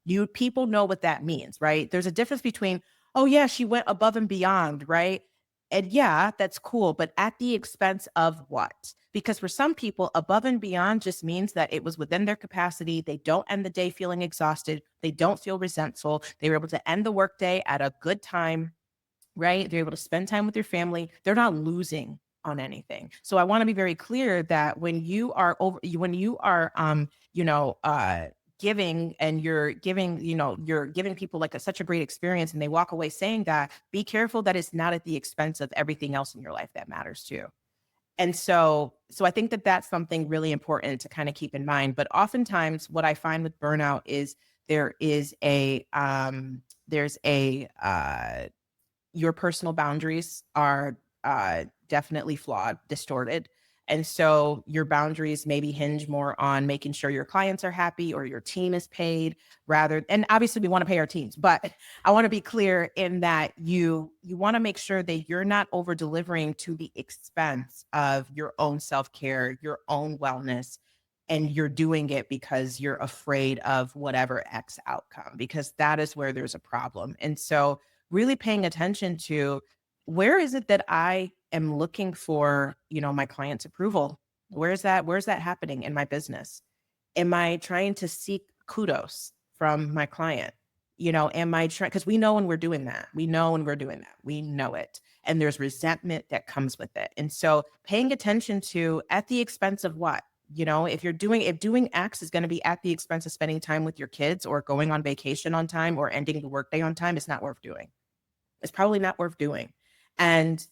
You people know what that means, right? There's a difference between, oh, yeah, she went above and beyond, right? And yeah, that's cool. But at the expense of what? Because for some people, above and beyond just means that it was within their capacity. They don't end the day feeling exhausted. They don't feel resentful. They were able to end the workday at a good time, right? They're able to spend time with your family. They're not losing on anything. So I want to be very clear that when you are giving and you're giving, you're giving people like such a great experience and they walk away saying that, be careful that it's not at the expense of everything else in your life that matters too. And so I think that that's something really important to kind of keep in mind. But oftentimes what I find with burnout is there is there's a your personal boundaries are definitely flawed, distorted. And so your boundaries maybe hinge more on making sure your clients are happy or your team is paid and obviously we want to pay our teams, but I want to be clear in that you want to make sure that you're not over delivering to the expense of your own self-care, your own wellness, and you're doing it because you're afraid of whatever X outcome, because that is where there's a problem. And so really paying attention to where is it that I am looking for, my client's approval? Where's that happening in my business? Am I trying to seek kudos from my client? Am I trying, because we know when we're doing that. We know when we're doing that. We know it. And there's resentment that comes with it. And so paying attention to at the expense of what? If doing X is going to be at the expense of spending time with your kids or going on vacation on time or ending the workday on time, it's not worth doing. It's probably not worth doing. And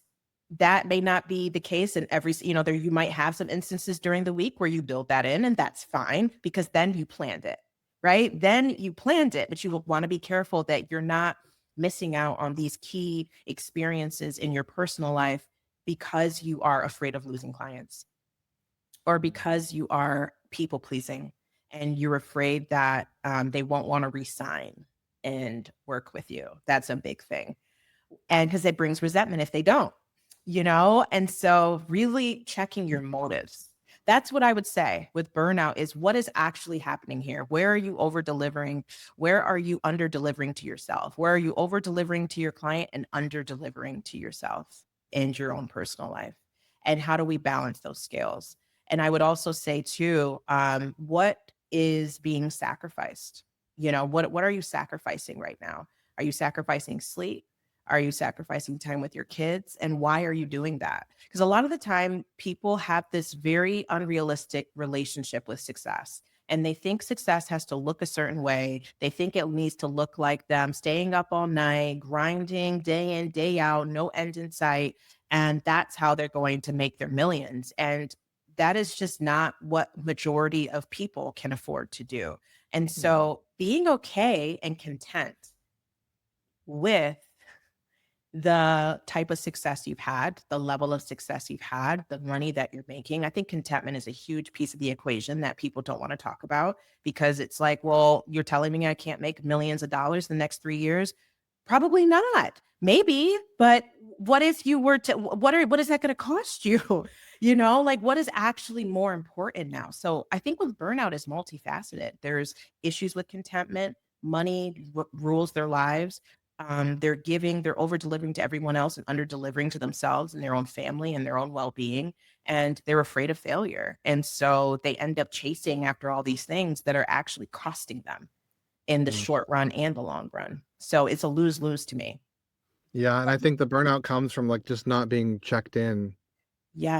that may not be the case in every, there you might have some instances during the week where you build that in, and that's fine because then you planned it, right? Then you planned it, but you will want to be careful that you're not missing out on these key experiences in your personal life because you are afraid of losing clients or because you are people pleasing and you're afraid that they won't want to resign and work with you. That's a big thing. And because it brings resentment if they don't, And so really checking your motives. That's what I would say with burnout is what is actually happening here? Where are you over delivering? Where are you under delivering to yourself? Where are you over delivering to your client and under delivering to yourself and your own personal life? And how do we balance those scales? And I would also say too, what is being sacrificed? What are you sacrificing right now? Are you sacrificing sleep? Are you sacrificing time with your kids? And why are you doing that? Because a lot of the time, people have this very unrealistic relationship with success. And they think success has to look a certain way. They think it needs to look like them staying up all night, grinding day in, day out, no end in sight. And that's how they're going to make their millions. And that is just not what majority of people can afford to do. And Mhm. so being okay and content with the type of success you've had, the level of success you've had, the money that you're making. I think contentment is a huge piece of the equation that people don't want to talk about because it's like, well, you're telling me I can't make millions of dollars the next 3 years? Probably not. Maybe, but what if you were to, what is that going to cost you? Like what is actually more important now? So I think with burnout is multifaceted. There's issues with contentment, money rules their lives. They're over delivering to everyone else and under delivering to themselves and their own family and their own well-being. And they're afraid of failure. And so they end up chasing after all these things that are actually costing them in the Mm. short run and the long run. So it's a lose-lose to me. Yeah, and I think the burnout comes from, like, just not being checked in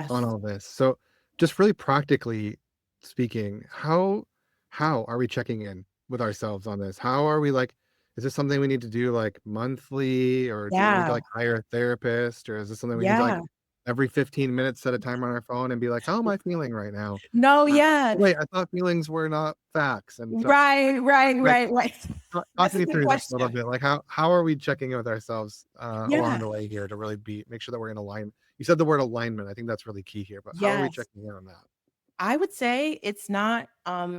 on Yes. all this. So, just really practically speaking, how are we checking in with ourselves on this? How are we, like, is this something we need to do, like, monthly, or do we need to, Yeah. like, hire a therapist, or is this something we need to, like, Yeah. every 15 minutes set a timer on our phone and be like, "How am I feeling right now?" No, Uh, yeah. "Wait, I thought feelings were not facts," and so, Right, right, like, right, right. talk That's a me good through that a little question. bit. Like, how are we checking in with ourselves, along Yeah. the way here to really make sure that we're in align you said the word alignment, I think that's really key here, but how are we Yes. checking in on that? I would say it's not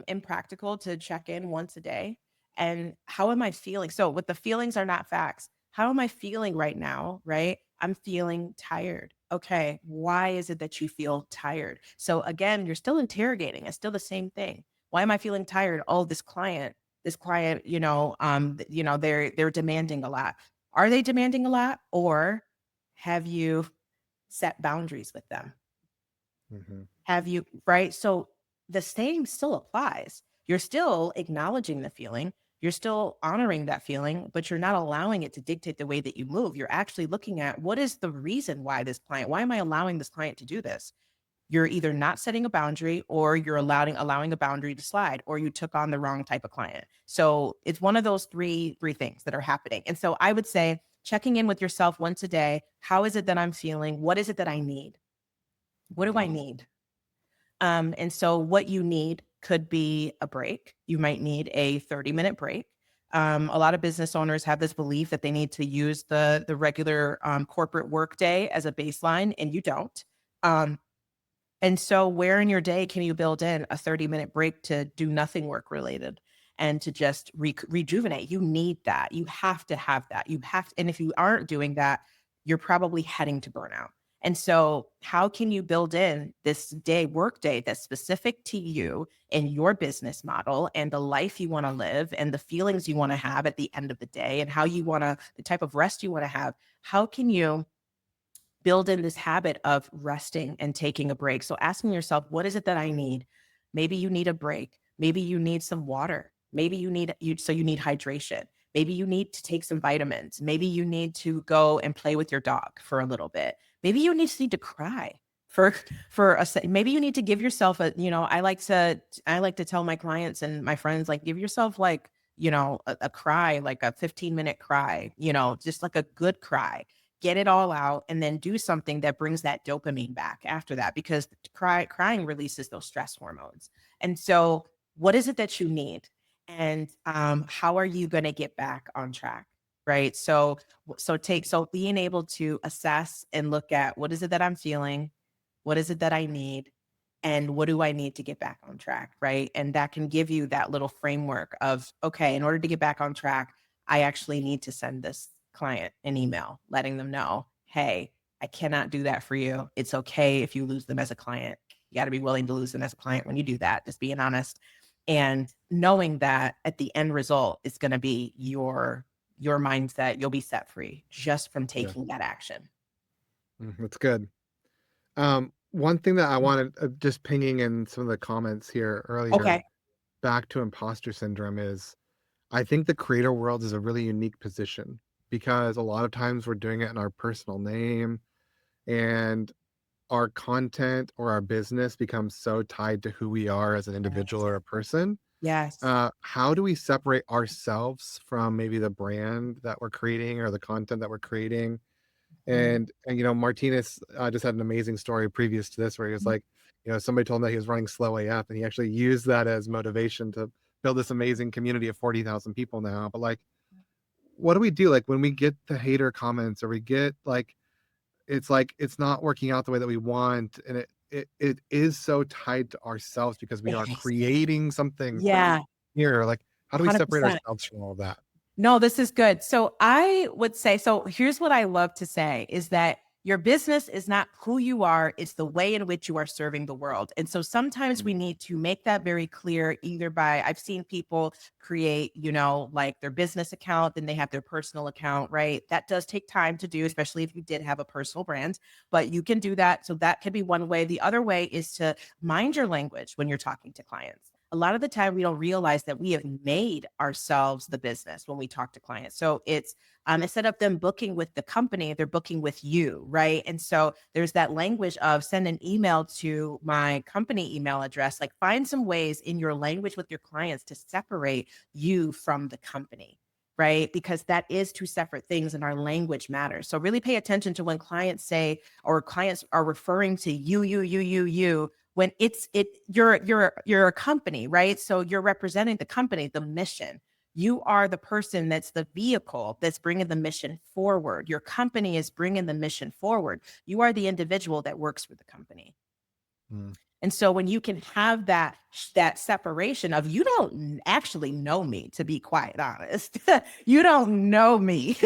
impractical to check in once a day. And how am I feeling? So, with the feelings are not facts. How am I feeling right now? Right? I'm feeling tired. Okay. Why is it that you feel tired? So, again, you're still interrogating. It's still the same thing. Why am I feeling tired? Oh, this client, they're demanding a lot. Are they demanding a lot? Or have you set boundaries with them? Mhm, Have you right? So the same still applies. You're still acknowledging the feeling. You're still honoring that feeling, but you're not allowing it to dictate the way that you move. You're actually looking at what is the reason why am I allowing this client to do this? You're either not setting a boundary or you're allowing a boundary to slide or you took on the wrong type of client. So it's one of those three things that are happening. And so I would say checking in with yourself once a day. How is it that I'm feeling? What is it that I need? What do I mhm, need? And so what you need could be a break. You might need a 30-minute break. A lot of business owners have this belief that they need to use the regular corporate workday as a baseline, and you don't. Um, and so where in your day can you build in a 30-minute break to do nothing work related and to just rejuvenate? You need that. You have to have that. And if you aren't doing that, you're probably heading to burnout. And so how can you build in this work day that's specific to you and your business model and the life you want to live and the feelings you want to have at the end of the day and how you want to, the type of rest you want to have? How can you build in this habit of resting and taking a break? So asking yourself, what is it that I need? Maybe you need a break. Maybe you need some water. Maybe you need hydration. Maybe you need to take some vitamins. Maybe you need to go and play with your dog for a little bit. Maybe you need to cry for maybe you need to give yourself a, I like to tell my clients and my friends, like, give yourself like, a cry, like a 15-minute cry, just like a good cry. Get it all out and then do something that brings that dopamine back after that, because crying releases those stress hormones. And so what is it that you need? And how are you going to get back on track? Right. So being able to assess and look at, what is it that I'm feeling? What is it that I need? And what do I need to get back on track? Right. And that can give you that little framework of, okay, in order to get back on track, I actually need to send this client an email letting them know, hey, I cannot do that for you. It's okay if you lose them as a client. You got to be willing to lose them as a client when you do that, just being honest. And knowing that at the end result is going to be your mindset, you'll be set free just from Yeah. taking that action. That's good. One thing that I wanted, just pinging in some of the comments here earlier, Okay. back to imposter syndrome, is I think the creator world is a really unique position because a lot of times we're doing it in our personal name, and our content or our business becomes so tied to who we are as an individual Yes. or a person. Yes. How do we separate ourselves from maybe the brand that we're creating or the content that we're creating? Mhm. And Martinez just had an amazing story previous to this where he was like, somebody told him that he was running slow AF, and he actually used that as motivation to build this amazing community of 40,000 people now. But like, what do we do? Like when we get the hater comments or we get like it's not working out the way that we want, and it is so tied to ourselves because we are Yes. creating something Yeah. here. Like, how do we separate 100%. ourselves from all of that? No, this is good. So I would say, so here's what I love to say is that your business is not who you are, it's the way in which you are serving the world. And so sometimes we Mm, need to make that very clear, either by, I've seen people create, like their business account, then they have their personal account, right? That does take time to do, especially if you did have a personal brand, but you can do that. So that could be one way. The other way is to mind your language when you're talking to clients. A lot of the time we don't realize that we have made ourselves the business when we talk to clients. So it's instead of them booking with the company, they're booking with you, right? And so there's that language of send an email to my company email address. Like, find some ways in your language with your clients to separate you from the company, right? Because that is two separate things and our language matters. So really pay attention to when clients say, or clients are referring to you, when you're a company, right? So you're representing the company, the mission. You are the person that's the vehicle that's bringing the mission forward. Your company is bringing the mission forward. You are the individual that works for the company. mm, And so when you can have that separation of, you don't actually know me, to be quite honest. You don't know me.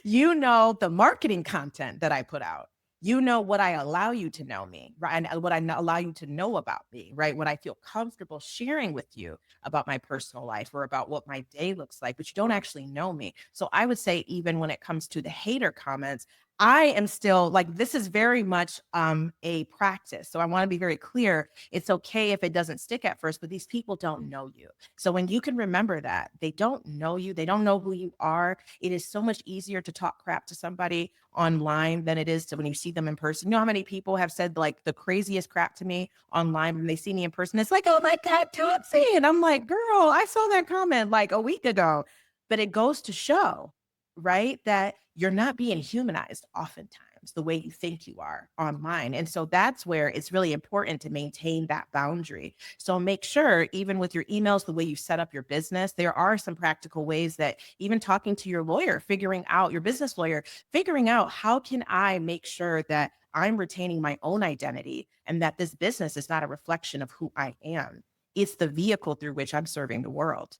You know the marketing content that I put out. You know what I allow you to know me, right? And what allow you to know about me, right? What I feel comfortable sharing with you about my personal life or about what my day looks like, but you don't actually know me. So I would say, even when it comes to the hater comments, I am still like, this is very much a practice. So I want to be very clear. It's okay if it doesn't stick at first, but these people don't know you. So when you can remember that they don't know you, they don't know who you are, it is so much easier to talk crap to somebody online than it is to when you see them in person. You know how many people have said like the craziest crap to me online when they see me in person? It's like, oh my God, Topsy. And I'm like, girl, I saw that comment like a week ago. But it goes to show, right, that you're not being humanized oftentimes the way you think you are online. And so that's where it's really important to maintain that boundary. So make sure, even with your emails, the way you set up your business, there are some practical ways that, even talking to your lawyer, figuring out your business lawyer, figuring out, how can I make sure that I'm retaining my own identity and that this business is not a reflection of who I am. It's the vehicle through which I'm serving the world.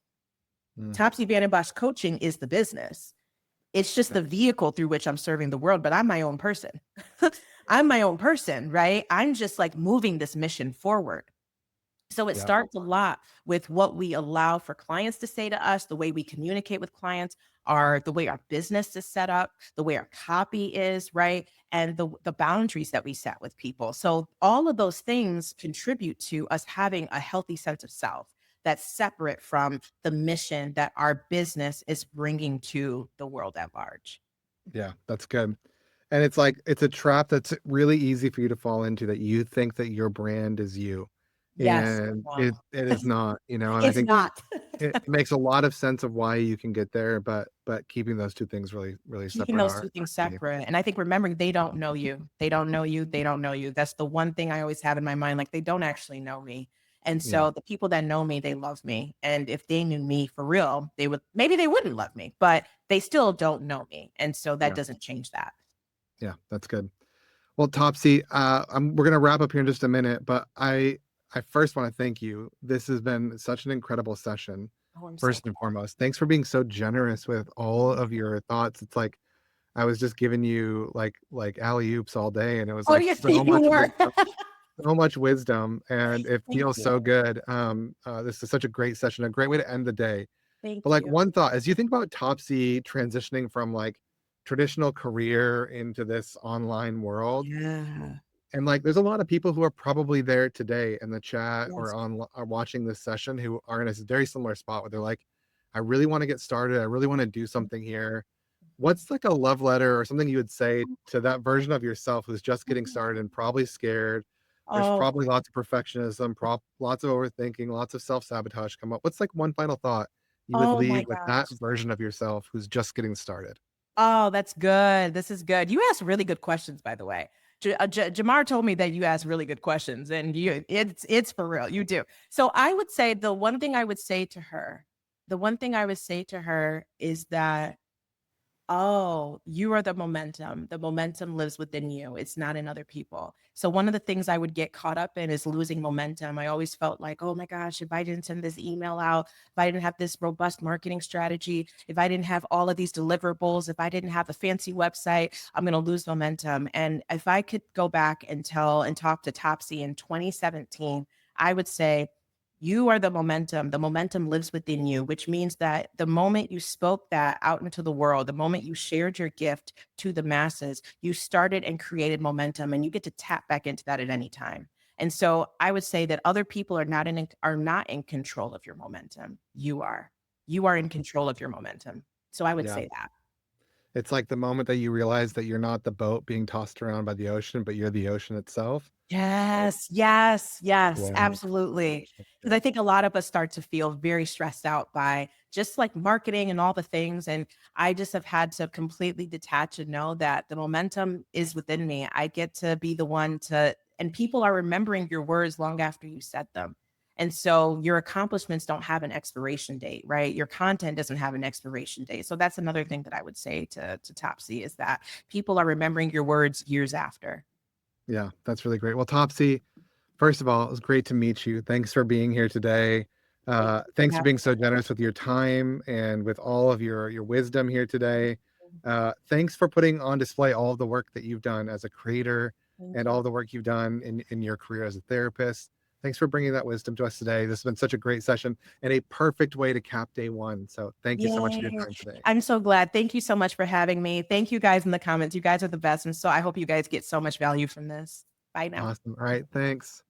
mm. Topsy VandenBosch coaching is the business. It's just the vehicle through which I'm serving the world, but I'm my own person. I'm my own person, right? I'm just like moving this mission forward. So it Yeah. starts a lot with what we allow for clients to say to us, the way we communicate with clients, the way our business is set up, the way our copy is, right? And the boundaries that we set with people. So all of those things contribute to us having a healthy sense of self that's separate from the mission that our business is bringing to the world at large. Yeah, that's good. And it's like it's a trap that's really easy for you to fall into, that you think that your brand is you. Yes. And Wow. it is not, and I It's think not. it makes a lot of sense of why you can get there, but keeping those two things really, really Keeping separate those are 2 things key. separate, and I think remembering they don't know you. They don't know you, they don't know you. That's the one thing I always have in my mind, like, they don't actually know me, and Yeah, so the people that know me, they love me, and if they knew me for real, they would maybe they wouldn't love me, but they still don't know me, and so that yeah, doesn't change that. yeah, that's good. Well, Topsy, we're gonna wrap up here in just a minute, but I first want to thank you. This has been such an incredible session, Oh, I'm so first and foremost. Thanks for being so generous with all of your thoughts. It's like I was just giving you like alley oops all day, and it was Oh, like yes, you were. so much wisdom, and it Thank feels you. so good. This is such a great session, a great way to end the day. But Thank like you. one thought, as you think about Topsy transitioning from like traditional career into this online world, Yeah. and like there's a lot of people who are probably there today in the chat or Yes. on are watching this session who are in a very similar spot where they're like, I really want to get started. I really want to do something here. What's like a love letter or something you would say to that version of yourself who's just getting started and probably scared? There's Oh, probably lots of perfectionism, lots of overthinking, lots of self-sabotage come up. What's like one final thought you would oh my leave with that gosh. version of yourself who's just getting started? Oh, that's good. This is good. You asked really good questions, by the way. Jamar told me that you asked really good questions, and it's for real. You do. So I would say the one thing I would say to her is that oh, you are the momentum. The momentum lives within you. It's not in other people. So one of the things I would get caught up in is losing momentum. I always felt like, oh my gosh, if I didn't send this email out, if I didn't have this robust marketing strategy, if I didn't have all of these deliverables, if I didn't have a fancy website, I'm going to lose momentum. And if I could go back and tell and talk to Topsy in 2017, I would say, you are the momentum. The momentum lives within you, which means that the moment you spoke that out into the world, the moment you shared your gift to the masses, you started and created momentum, and you get to tap back into that at any time. And so I would say that other people are not in control of your momentum. You are. You are in control of your momentum. So I would Yeah. say that. It's like the moment that you realize that you're not the boat being tossed around by the ocean, but you're the ocean itself. Yes, yes, yes, Yeah. absolutely. That's Because I good. think a lot of us start to feel very stressed out by just like marketing and all the things. And I just have had to completely detach and know that the momentum is within me. I get to be the one to, and people are remembering your words long after you said them. And so your accomplishments don't have an expiration date, right? Your content doesn't have an expiration date. So that's another thing that I would say to Topsy is that people are remembering your words years after. Yeah, that's really great. Well, Topsy, first of all, it was great to meet you. Thanks for being here today. Thank you for Thanks for having being so generous with your time and with all of your wisdom here today. me. Thanks for putting on display all of the work that you've done as a creator Thank and you. all the work you've done in your career as a therapist. Thanks for bringing that wisdom to us today. This has been such a great session and a perfect way to cap day one. So thank you so much for your Yay. time today. I'm so glad. Thank you so much for having me. Thank you guys in the comments. You guys are the best. And so I hope you guys get so much value from this. Bye now. Awesome. All right. Thanks.